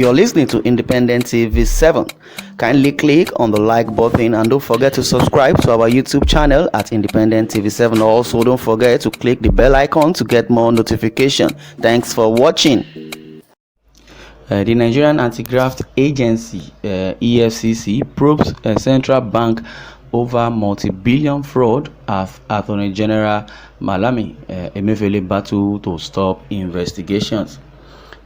You're listening to Independent TV 7. Kindly click on the like button and don't forget to subscribe to our YouTube channel at Independent TV 7. Also, don't forget to click the bell icon to get more notification. Thanks for watching. The Nigerian Anti-Graft Agency (EFCC) probes a central bank over multi-billion fraud as Attorney General Malami Emefiele battle to stop investigations.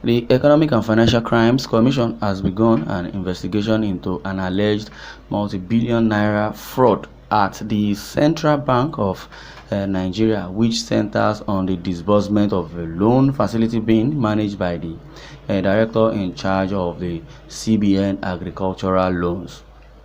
The Economic and Financial Crimes Commission has begun an investigation into an alleged multi-billion naira fraud at the Central Bank of Nigeria, which centers on the disbursement of a loan facility being managed by the director in charge of the CBN agricultural loans.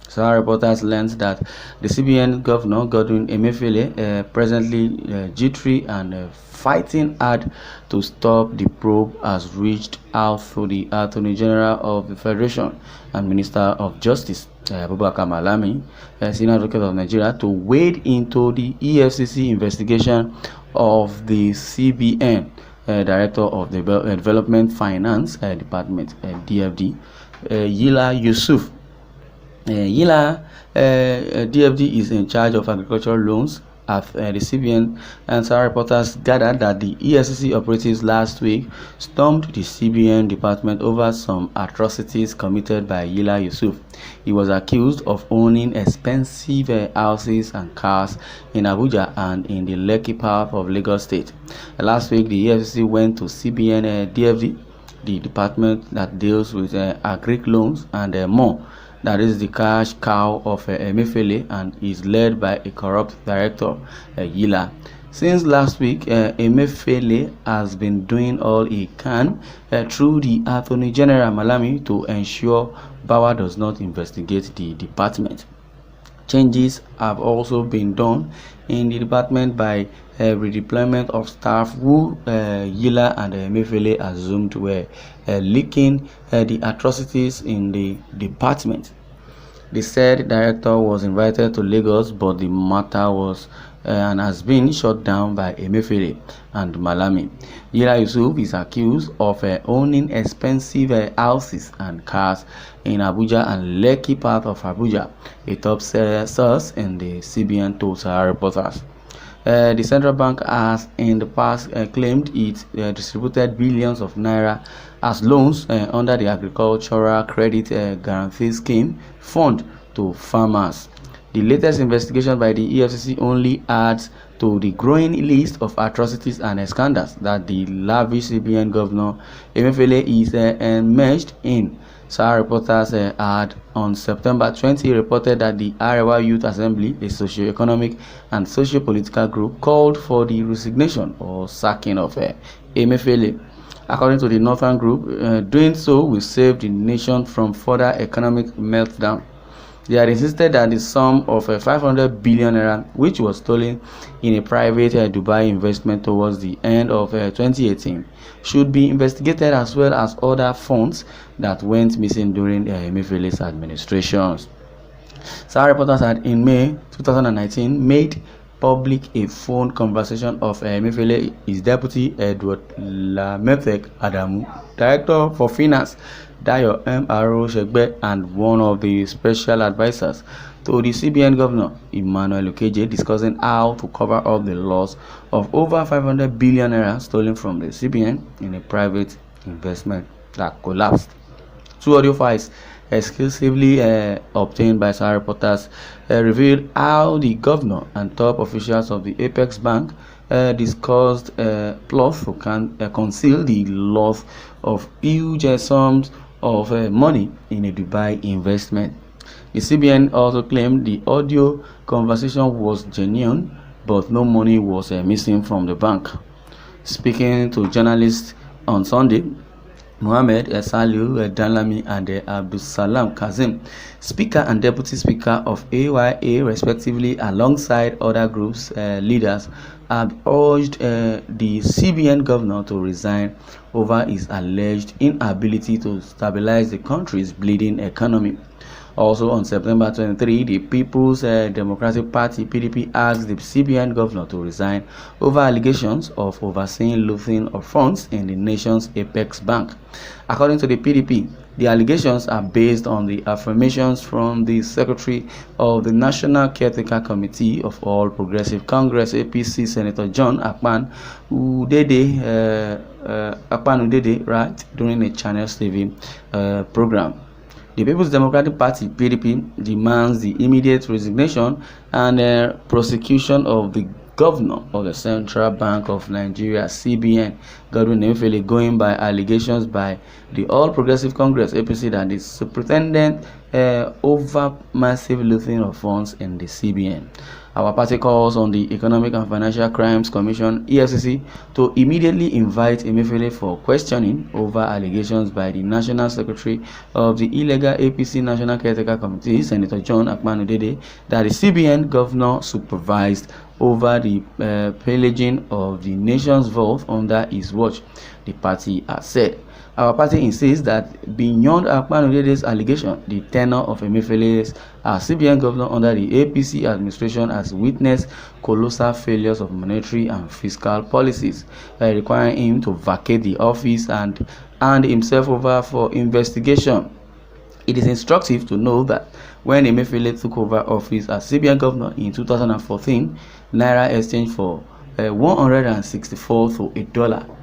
Some reporters learned that the CBN governor, Godwin Emefiele, presently jittery and fighting hard to stop the probe, has reached out to the Attorney General of the Federation and Minister of Justice, Abubakar Malami, Senior Advocate of Nigeria, to wade into the EFCC investigation of the CBN Director of the Development Finance Department, DFD, Yila Yusuf. DFD is in charge of agricultural loans at the CBN, and some reporters gathered that the EFCC operatives last week stormed the CBN department over some atrocities committed by Yila Yusuf. He was accused of owning expensive houses and cars in Abuja and in the Lekki part of Lagos State. Last week, the EFCC went to CBN DFD, the department that deals with agric loans and more. That is the cash cow of Emefiele and is led by a corrupt director, Yila. Since last week, Emefiele has been doing all he can through the Attorney General Malami to ensure Bawa does not investigate the department. Changes have also been done in the department by redeployment of staff who Yila and Emefiele assumed were leaking the atrocities in the department. The said director was invited to Lagos, but the matter was and has been shut down by Emefiele and Malami. Yila Yusuf is accused of owning expensive houses and cars in Abuja and Lekki part of Abuja, a top source in the CBN told reporters. The central bank has in the past claimed it distributed billions of naira as loans under the Agricultural Credit Guarantee Scheme fund to farmers. The latest investigation by the EFCC only adds to the growing list of atrocities and scandals that the lavish CBN governor Emefiele is enmeshed in. Some reporters had on September 20 reported that the Arewa Youth Assembly, a socio-economic and socio-political group, called for the resignation or sacking of Emefiele. According to the Northern Group, doing so will save the nation from further economic meltdown. They had insisted that the sum of 500 billion naira, which was stolen in a private Dubai investment towards the end of 2018, should be investigated, as well as other funds that went missing during Emefiele's administrations. Some reporters had in May 2019 made public a phone conversation of Emefiele, his deputy Edward Lametek Adamu, Director for Finance Dayo M.R.O. Shegbe, and one of the special advisors to the CBN governor, Emmanuel Okeje, discussing how to cover up the loss of over 500 billion naira stolen from the CBN in a private investment that collapsed. Two audio files exclusively obtained by some reporters revealed how the governor and top officials of the Apex Bank discussed plots to conceal the loss of huge sums of money in a Dubai investment. The CBN also claimed the audio conversation was genuine, but no money was missing from the bank. Speaking to journalists on Sunday, Mohammed Saliu Danlami and Abdulsalam Kazim, Speaker and Deputy Speaker of AYA respectively, alongside other groups' leaders, have urged the CBN governor to resign over his alleged inability to stabilize the country's bleeding economy. Also on September 23, the People's Democratic Party (PDP) asked the CBN governor to resign over allegations of overseeing looting of funds in the nation's apex bank. According to the PDP, the allegations are based on the affirmations from the Secretary of the National Caretaker Committee of All Progressive Congress (APC), Senator John Akpan Udede, right, during a Channels TV program. The People's Democratic Party (PDP) demands the immediate resignation and prosecution of the Governor of the Central Bank of Nigeria (CBN), Godwin Emefiele, going by allegations by the All Progressive Congress (APC) that the superintendent over massive looting of funds in the CBN. Our party calls on the Economic and Financial Crimes Commission (EFCC) to immediately invite Emefiele for questioning over allegations by the National Secretary of the illegal APC National Caretaker Committee, Senator John Akpan Udede, that the CBN governor supervised over the pillaging of the nation's vault under his watch, the party has said. Our party insists that beyond Akpan Udede's allegation, the tenure of Emefiele's as CBN governor under the APC administration has witnessed colossal failures of monetary and fiscal policies, requiring him to vacate the office and hand himself over for investigation. It is instructive to know that when Emefiele took over office as CBN governor in 2014, Naira exchanged for 164 to $1.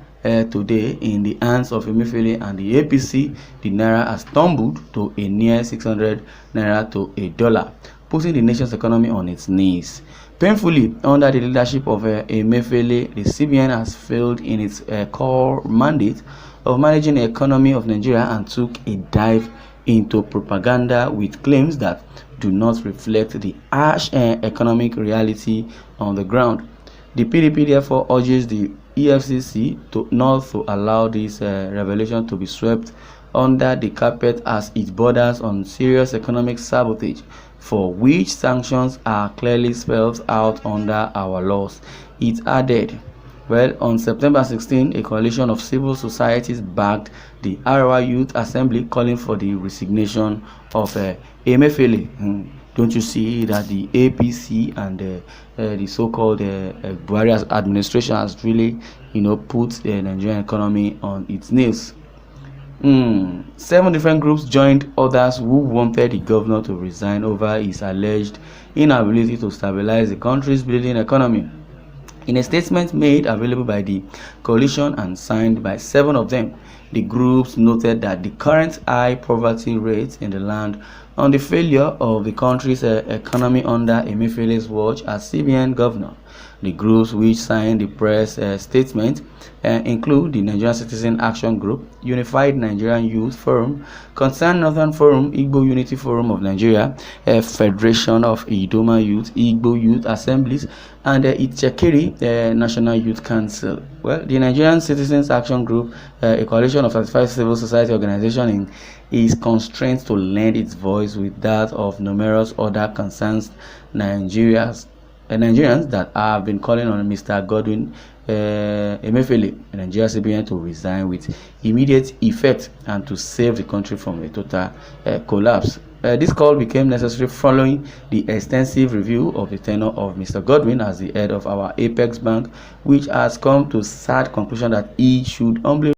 Today, in the hands of Emefiele and the APC, the Naira has tumbled to a near 600 Naira to $1, putting the nation's economy on its knees. Painfully, under the leadership of Emefiele, the CBN has failed in its core mandate of managing the economy of Nigeria and took a dive into propaganda with claims that do not reflect the harsh economic reality on the ground. The PDP therefore urges the EFCC not to allow this revelation to be swept under the carpet as it borders on serious economic sabotage, for which sanctions are clearly spelled out under our laws. It added, well, on September 16, a coalition of civil societies backed the Arewa Youth Assembly calling for the resignation of Emefiele. Don't you see that the APC and the so-called Buhari administration has really, put the Nigerian economy on its knees? 7 different groups joined others who wanted the governor to resign over his alleged inability to stabilize the country's bleeding economy. In a statement made available by the coalition and signed by 7 of them, the groups noted that the current high poverty rate in the land, on the failure of the country's economy under Emefiele's watch as CBN governor. The groups which signed the press statement include the Nigerian Citizen Action Group, Unified Nigerian Youth Forum, Concerned Northern Forum, Igbo Unity Forum of Nigeria, Federation of Idoma Youth, Igbo Youth Assemblies, and Itchekiri National Youth Council. Well, the Nigerian Citizens Action Group, a coalition of 35 civil society organizations, is constrained to lend its voice with that of numerous other concerned Nigerians that have been calling on Mr. Godwin Emefiele, Nigeria CBN, to resign with immediate effect and to save the country from a total collapse. This call became necessary following the extensive review of the tenure of Mr. Godwin as the head of our Apex Bank, which has come to sad conclusion that he should humbly